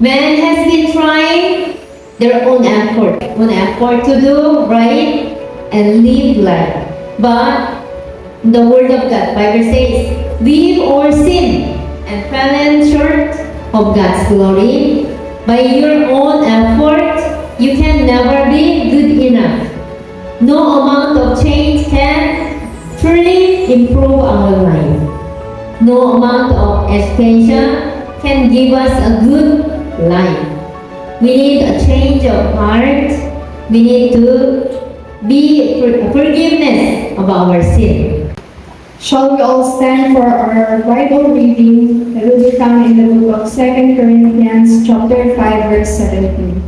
Man has been trying their own effort to do right and live life. But the Word of God, Bible says, we've all sinned and fallen short of God's glory. By your own effort, you can never be good enough. No amount of change can truly improve our life. No amount of education can give us a good life. We need a change of heart. We need to be forgiveness of our sin. Shall we all stand for our Bible reading that will be found in the book of 2 Corinthians chapter 5 verse 17.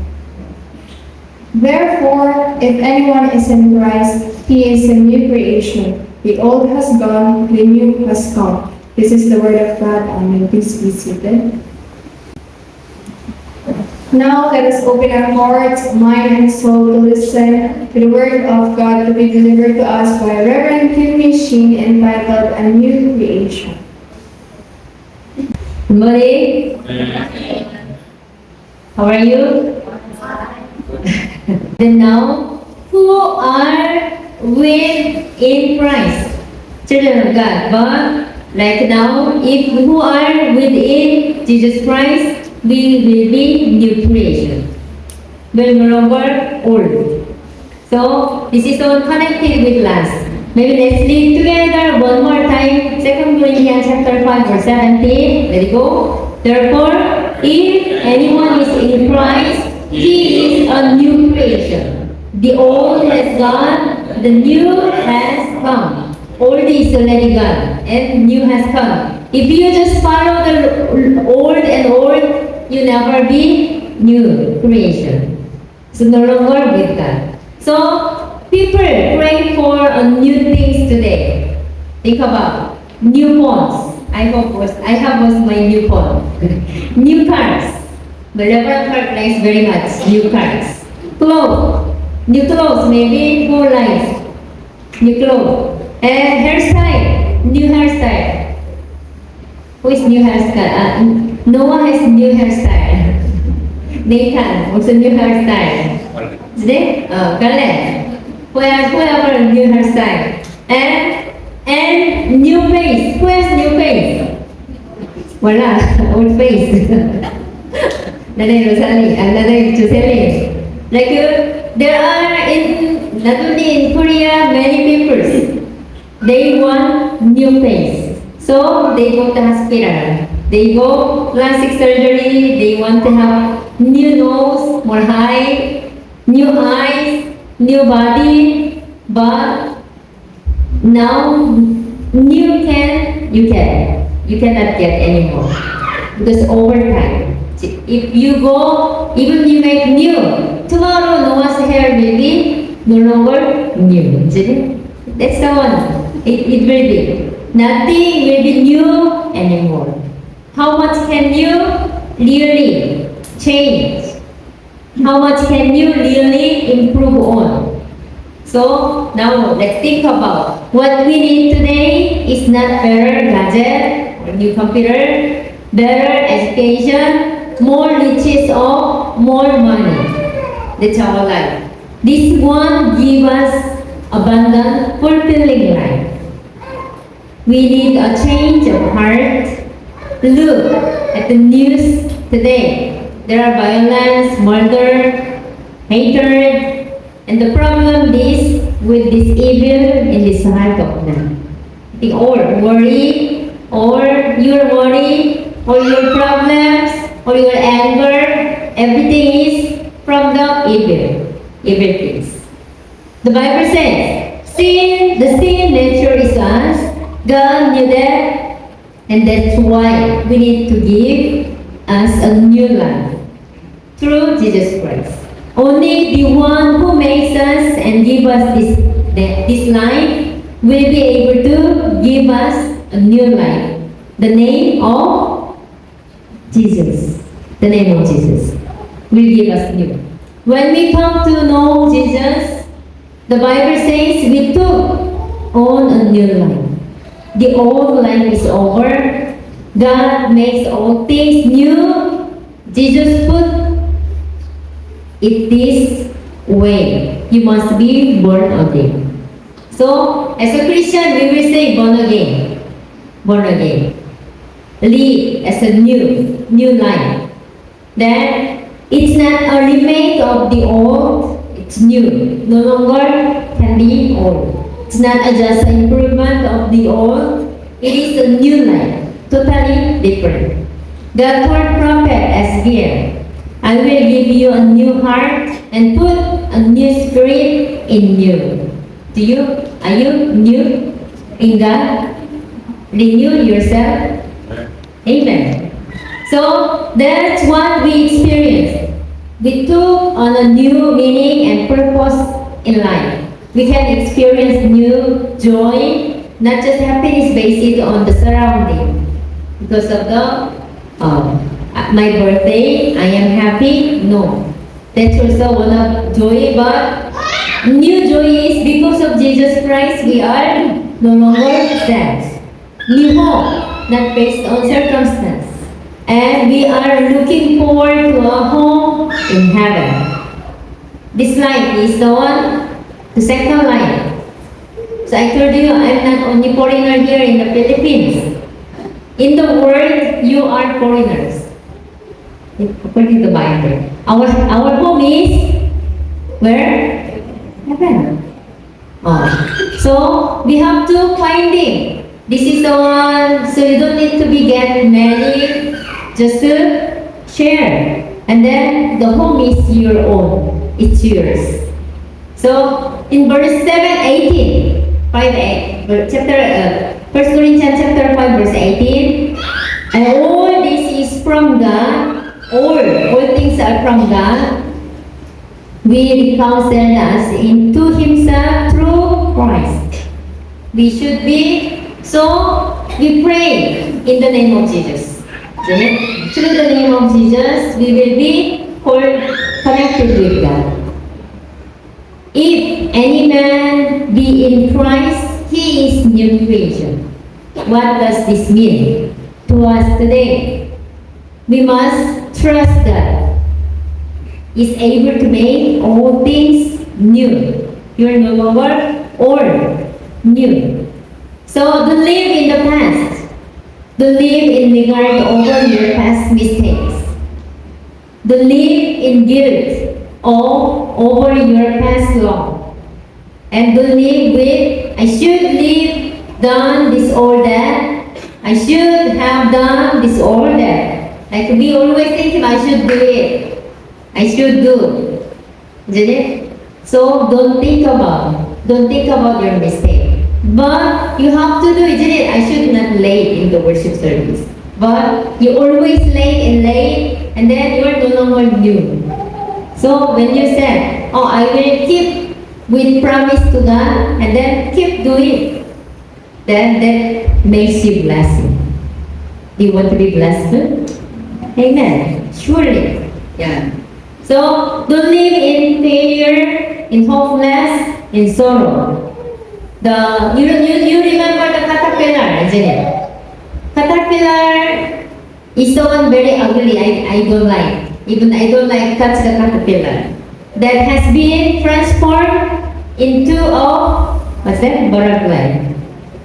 Therefore, if anyone is in Christ, he is a new creation. The old has gone, the new has come. This is the word of God. Amen. Please be seated. Now let us open our hearts, mind, and soul to listen to the word of God to be delivered to us by Reverend Kim Sheen entitled A New Creation. Good morning. How are you? Then now, who are within Christ? Children of God. But like now, if who are within Jesus Christ, we will be new creation. We're no longer old. So this is all connected with last. Maybe let's read together one more time. 2 Corinthians chapter 5 verse 17. Let it go. Therefore, if anyone is in Christ, he is a new creation. The old has gone, the new has come. Old is already gone, and new has come. If you just follow the old and old, you never be new creation. So no longer with God. So people pray for a new things today. Think about new phones. I have was my new phone. New cars. The Reverend Clark likes very much new cars. Clothes. New clothes, maybe for life. New clothes. And hairstyle. New hairstyle. Who is new hairstyle? Noah has new hairstyle. Nathan also new hairstyle. Is it? Caleb. Whoever new hairstyle. And new face. Who has new face? Voila, old face. Another Rosalie, another Jocelyn. Like there are in not only in Korea many peoples. They want new face, so they go to hospital. They go plastic surgery. They want to have new nose, more height, new eyes, new body. But now you cannot get anymore because over time. If you go, even you make new, tomorrow Noah's hair will be no longer new. Isn't it? That's the one. It will be. Nothing will be new anymore. How much can you really change? How much can you really improve on? So now let's think about what we need today is not better gadget or new computer, better education, more riches or more money. That's our life. This one give us abundant, fulfilling life. We need a change of heart. Look at the news today. There are violence, murder, hatred, and the problem is with this evil in this heart of man. The all worry, or your worry, or your problems, or your anger, everything is from the evil things. The Bible says, the sin nature is us. God knew that, and that's why we need to give us a new life through Jesus Christ. Only the one who makes us and give us this life will be able to give us a new life. The name of Jesus. The name of Jesus will give us new. When we come to know Jesus, the Bible says we took on a new life. The old life is over. God makes all things new. Jesus put it this way. You must be born again. So, as a Christian, we will say born again. Born again. Live as a new life. Then, it's not a remake of the old, it's new. No longer can be old. It's not just an improvement of the old, it is a new life, totally different. God told prophet Ezekiel, I will give you a new heart and put a new spirit in you. Are you new in God? Renew yourself. Amen. So that's what we experienced. We took on a new meaning and purpose in life. We can experience new joy, not just happiness based on the surrounding. Because of the my birthday, I am happy. No, that's also one of joy. But new joy is because of Jesus Christ. We are no longer sad. New hope, not based on circumstance. And we are looking forward to a home in heaven. This life is the one, the second life. So I told you, I'm not only foreigner here in the Philippines. In the world, you are foreigners. According to the Bible. Our home is where? Heaven. So we have to find it. This is the one, so you don't need to be get many, just to share. And then the home is your own. It's yours. So in verse 7:18, 5:8, chapter 1 Corinthians chapter 5 verse 18, and all this is from God. All things are from God. We reconciled us into Himself through Christ. We should be. So we pray in the name of Jesus. Through the name of Jesus, we will be connected with God. If any man be in Christ, he is new creation. What does this mean to us today? We must trust God is able to make all things new. You are no longer old, new. So don't live in the past. Don't live in regard over your past mistakes. Don't live in guilt or over your past law. And don't live with, I should live, done this or that. I should have done this or that. Like we always think I should do it. I should do. Isn't it? So don't think about your mistake. But you have to do, isn't it? I should not late in the worship service. But you always late, and then you are no longer new. So when you said, oh, I will keep with promise to God, and then keep doing, then that makes you blessing. Do you want to be blessed? Amen. Surely. Yeah. So don't live in failure, in hopeless, in sorrow. You remember the caterpillar, isn't it? Caterpillar is the one very ugly. I don't like. Even I don't like touch the caterpillar. That has been transformed into a butterfly.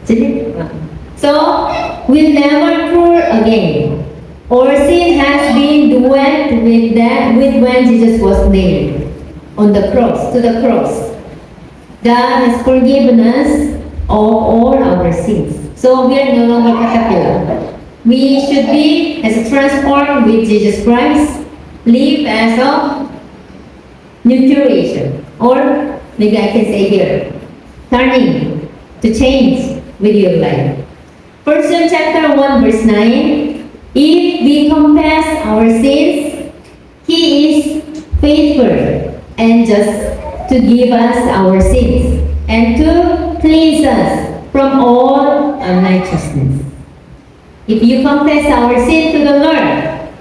Isn't it? So will never pour again. Our sin has been dwelt with when Jesus was nailed on the cross, to the cross. God has forgiven us of all our sins. So we are no longer caterpillar. We should be as transformed with Jesus Christ, live as a new creation. Or maybe I can say here, turning to change with your life. 1 John chapter 1 verse 9, if we confess our sins, He is faithful and just to give us our sins and to cleanse us from all unrighteousness. If you confess our sin to the Lord,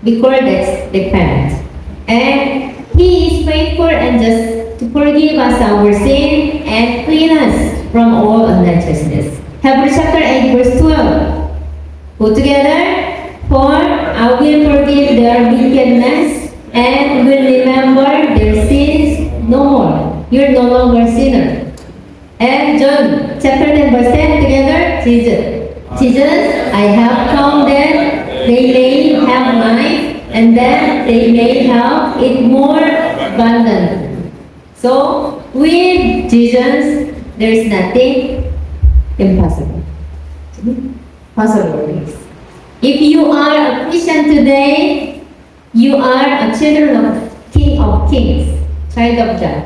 because that's repent. And He is faithful and just to forgive us our sin and clean us from all unrighteousness. Hebrews chapter 8 verse 12. Go together. For I will forgive their wickedness and will remember their sins no more. You're no longer sinner. And John chapter 10 verse 10 together, Jesus, I have come that they may have life and that they may have it more abundant. So with Jesus, there is nothing impossible. Possible things. If you are a Christian today, you are a children of King of Kings, child of God.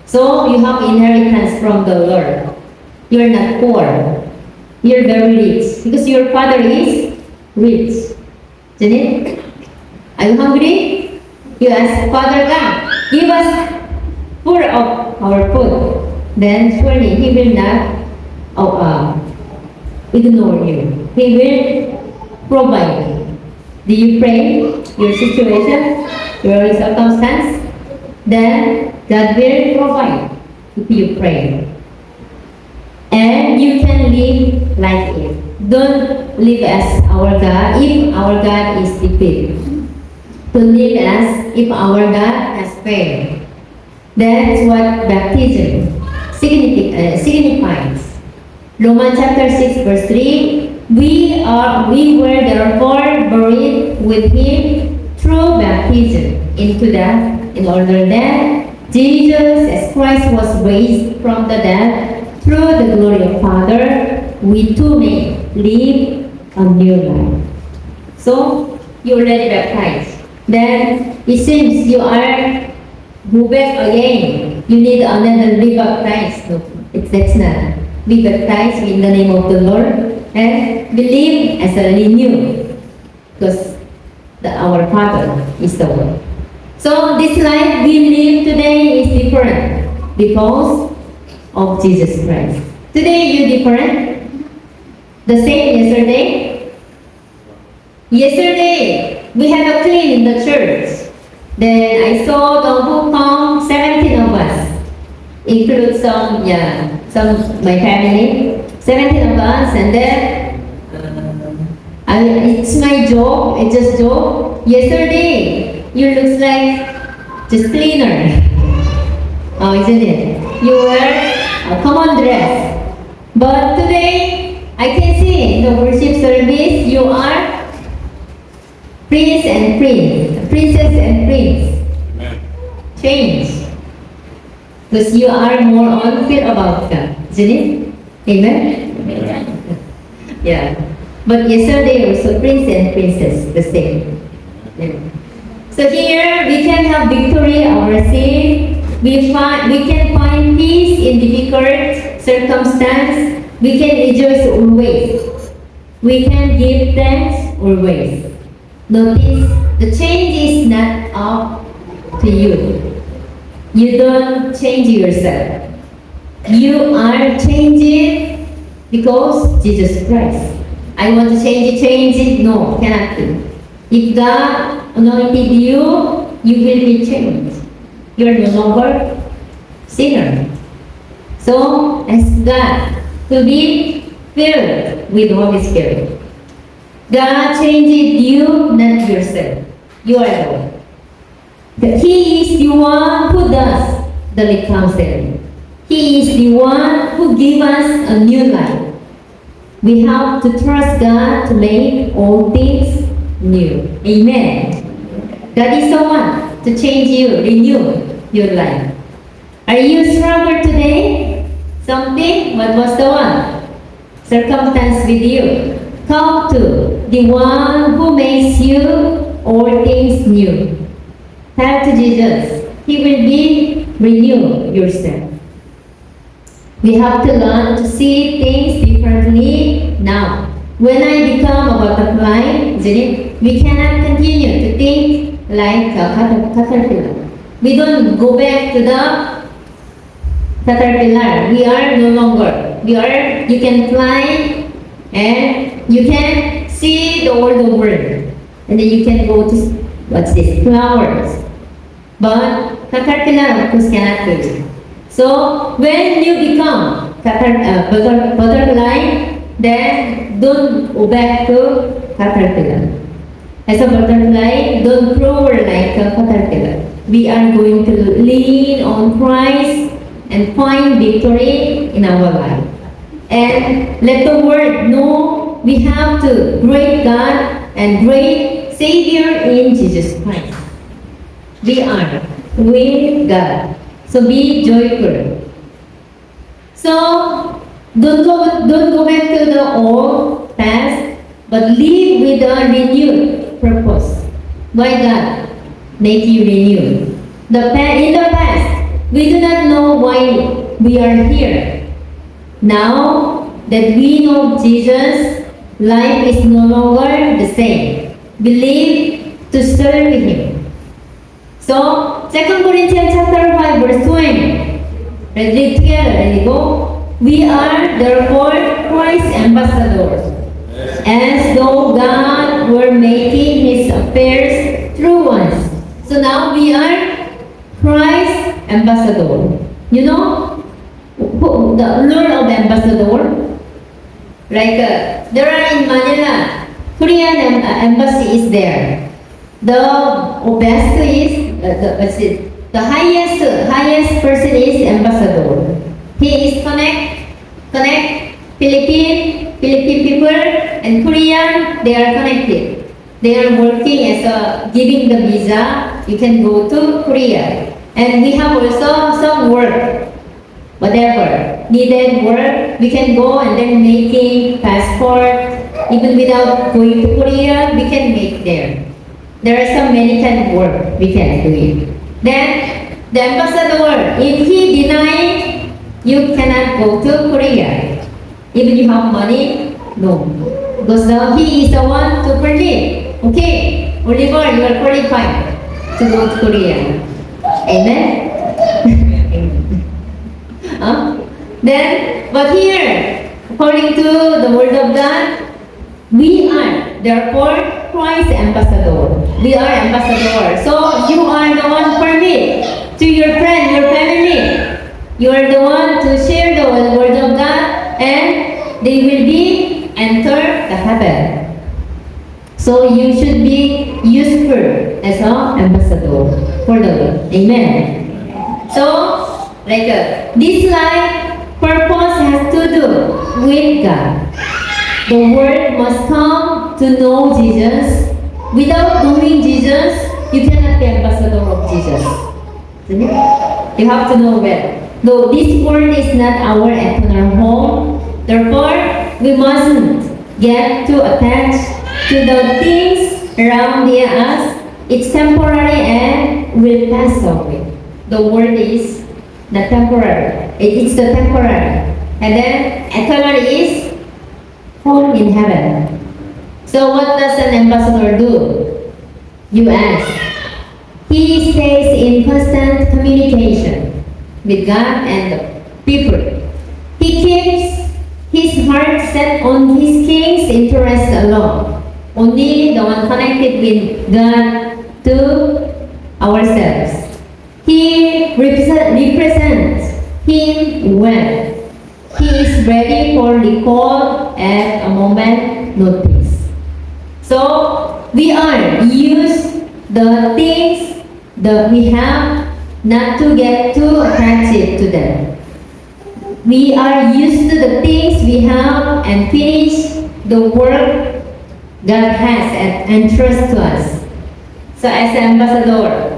So you have inheritance from the Lord. You are not poor. You are very rich because your father is rich. Isn't it? Are you hungry? You ask Father God, give us food of our food. Then surely He will not ignore you. He will provide you. Do you pray your situation, your circumstance? Then God will provide if you pray. And you can live like it. Don't live as our God if our God is defeated. Don't live as if our God has failed. That's what baptism signifies. Romans chapter 6 verse 3, we were therefore buried with Him through baptism into death, in order that Jesus as Christ was raised from the dead through the glory of Father, we too may live a new life. So, you already baptized. Then, it seems you are go back again. You need another rebaptized. No, that's not. Be baptized in the name of the Lord and believe as a renew, because our Father is the Word. So this life we live today is different because of Jesus Christ. Today you different? The same yesterday? Yesterday we had a clean in the church. Then I saw the who come 17 of us, include some my family, 17 of us, and then it's my job. It's just job. Yesterday you looks like just cleaner. Oh, isn't it? You wear a common dress, but today I can see in the worship service you are prince and prince, princess and prince. Change. Because you are more on feel about God, isn't it? Amen? Yeah. But yesterday also prince and princess, the same. Yeah. So here we can have victory over sin. We can find peace in difficult circumstance. We can rejoice always. We can give thanks always. Notice, the change is not up to you. You don't change yourself. You are changing because Jesus Christ. I want to change it. No, cannot do. If God anointed you, you will be changed. You are no longer sinner. So, ask God to be filled with the Holy Spirit. God changed you, not yourself. You are the one. He is the one who does the reconciling. He is the one who gives us a new life. We have to trust God to make all things new. Amen. God is the one to change you, renew your life. Are you stronger today? Something? What was the one? Circumstance with you. Come to the one who makes you all things new. Tell to Jesus, He will be renew yourself. We have to learn to see things differently now. When I become a butterfly, we cannot continue to think like a caterpillar. We don't go back to the caterpillar. We are no longer. You can fly and you can see all the world. And then you can go to, flowers. But caterpillar, of course, cannot do it. So, when you become butterfly, then don't go back to caterpillar. As a butterfly, don't grow like a caterpillar. We are going to lean on Christ and find victory in our life. And let the world know we have the great God and great Savior in Jesus Christ. We are with God. So be joyful. So don't go back to the old past, but live with a renewed purpose. Why God make you renew? In the past, we do not know why we are here. Now that we know Jesus, life is no longer the same. We live to serve Him. So, 2 Corinthians chapter 5 verse 20. Let's read together. Ready, go. We are therefore Christ's ambassadors, as though God were making His affairs through us. So now we are Christ's ambassador. You know the Lord of ambassador? Like there are in Manila, Korean embassy is there. The best is the highest person is ambassador. He is connect Philippine people and Korean. They are connected. They are working as a giving the visa. You can go to Korea, and we have also some work. Whatever needed work, we can go and then making passport. Even without going to Korea, we can make there. There are so many kind of work we can do it. Then the ambassador, if he denied, you cannot go to Korea. Even you have money, no. Because he is the one to permit. Okay, Oliver, you are qualified to go to Korea. Amen? Then, but here, according to the Word of God, we are therefore Christ's ambassador. We are ambassador. So you are the one permit to your friend, your family. You are the one to share the Word of God, and they will be enter the heaven. So you should be useful as an ambassador for the Lord. Amen. So, like this life purpose has to do with God. The world must come to know Jesus. Without knowing Jesus, you cannot be ambassador of Jesus. Isn't it? You have to know well. Though this world is not our eternal home, therefore we mustn't get too attached to the things around us. It's temporary and will pass away. The world is the temporary. It's the temporary. And then eternal is home in heaven. So what does an ambassador do? You ask. He stays in constant communication with God and the people. He keeps his heart set on his king's interest alone. Only the one connected with God to ourselves. He represents Him well. He is ready for recall at a moment notice. So we are use the things that we have not to get too attached to them. We are used to the things we have and finish the work God has and entrust to us. So as ambassador,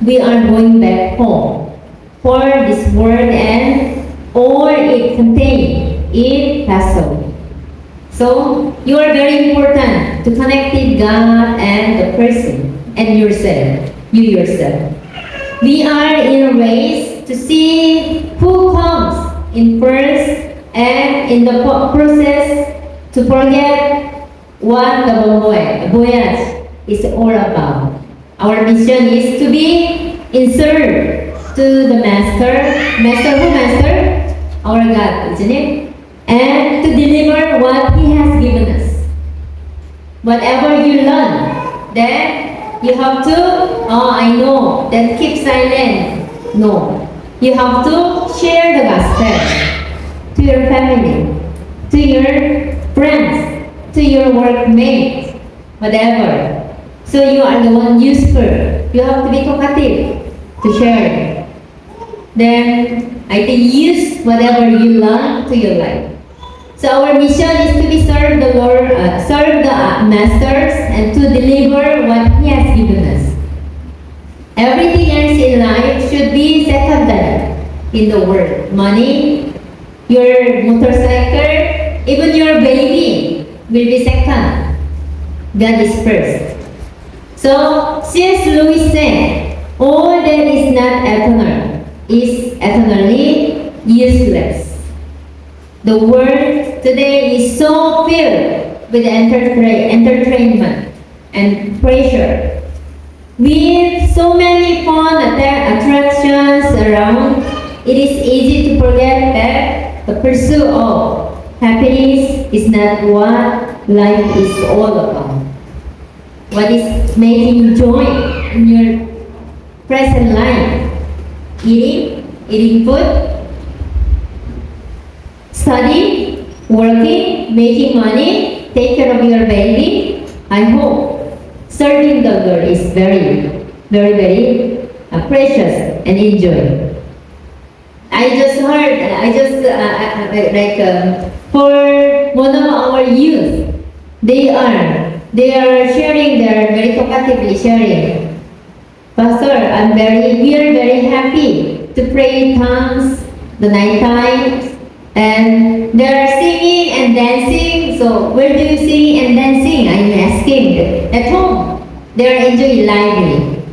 we are going back home for this world and all it contains, it passes away. So you are very important to connect with God and the person and yourself, you yourself. We are in a race to see who comes in first, and in the process to forget what the voyage is all about. Our mission is to be in service to the Master. Master? Our God, isn't it? And to deliver what He has given us. Whatever you learn, then you have to, I know, then keep silent. No. You have to share the gospel to your family, to your friends, to your workmates, whatever. So you are the one useful. You have to be talkative to share. Then I think use whatever you learn to your life. So our mission is to be serve the Lord, serve the masters, and to deliver what He has given us. Everything else in life should be secondary in the world. Money, your motorcycle, even your baby will be second. God is first. So C.S. Lewis said, all that is not eternal is eternally useless. The world today is so filled with entertainment and pressure. With so many fun attractions around, it is easy to forget that the pursuit of happiness is not what life is all about. What is making joy in your present life? Eating food, study, working, making money, take care of your baby. I hope serving the Lord is very, very, very precious and enjoy. For one of our youth, they are sharing, they are very talkatively sharing. Pastor, we are very happy to pray in tongues the night times, and they are singing and dancing. So where do you sing and dancing? I'm asking. At home, they are enjoying lively.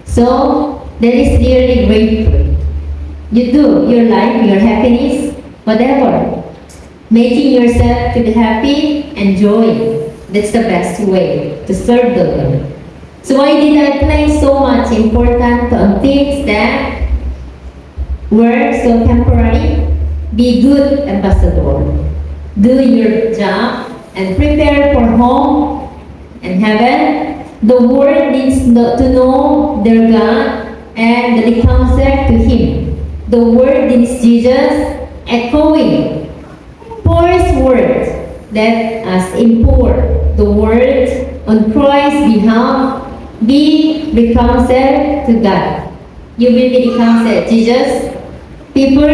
So that is really grateful. You do your life, your happiness, whatever, making yourself to be happy and joy. That's the best way to serve the Lord. So why did I place so much importance on things that were so temporary? Be good ambassador. Do your job and prepare for home and heaven. The world needs to know their God and the counsel to Him. The world needs Jesus echoing Paul's words that as import the world on Christ's behalf be reconciled to God. You will be reconciled. Jesus, people,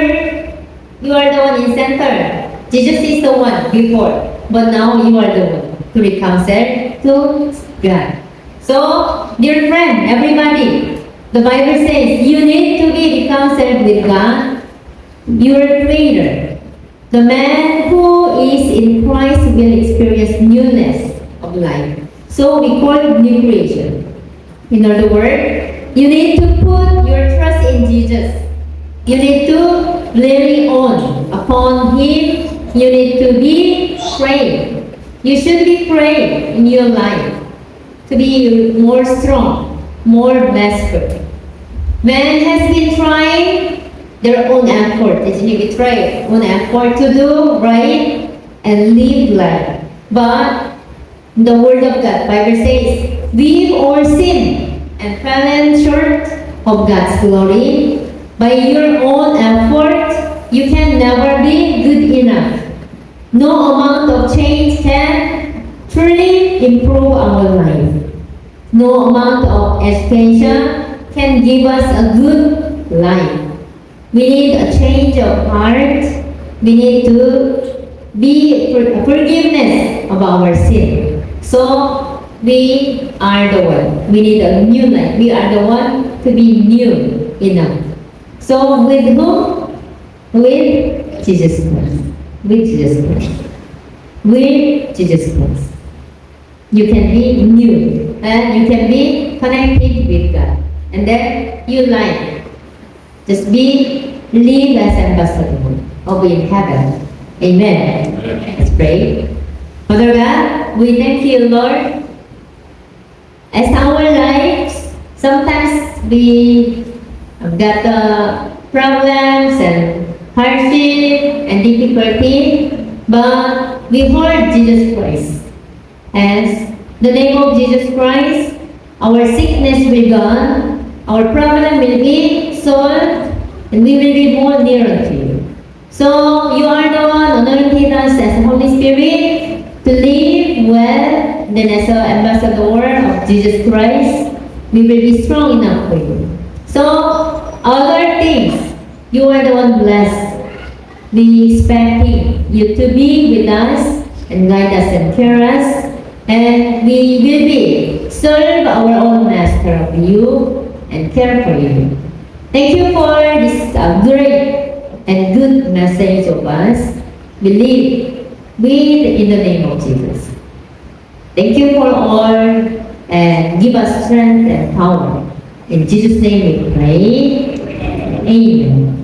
you are the one in center. Jesus is the one before, but now you are the one to reconcile to God. So, dear friend, everybody, the Bible says you need to be reconciled with God, your Creator. The man who is in Christ will experience newness of life. So we call it new creation. In other words, you need to put your trust in Jesus. You need to rely on upon Him. You need to be praying. You should be praying in your life to be more strong, more blessed. Man has been trying their own effort. They need to try own effort to do right and live life. But the Word of God, Bible says, we've all sinned and fallen short of God's glory. By your own effort, you can never be good enough. No amount of change can truly improve our life. No amount of education can give us a good life. We need a change of heart. We need to be forgiveness of our sin. So we are the one. We need a new life. We are the one to be new enough. So with whom? With Jesus Christ. With Jesus Christ. With Jesus Christ. You can be new and you can be connected with God. And then you like just live as ambassador of in heaven. Amen. Let's pray. Father God, we thank you, Lord. As our lives, sometimes we got problems and hardship and difficulty, but we hold Jesus Christ. As the name of Jesus Christ, our sickness will gone, our problem will be solved, and we will be more nearer to you. So you are the one anointed us as Holy Spirit to live well then as an ambassador of Jesus Christ, we will be strong enough for you. So, other things, you are the one blessed. We expecting you to be with us and guide us and care us, and we will be serve our own master of you and care for you. Thank you for this great and good message of us. Believe in the name of Jesus. Thank you for all and give us strength and power. In Jesus' name we pray. Amen.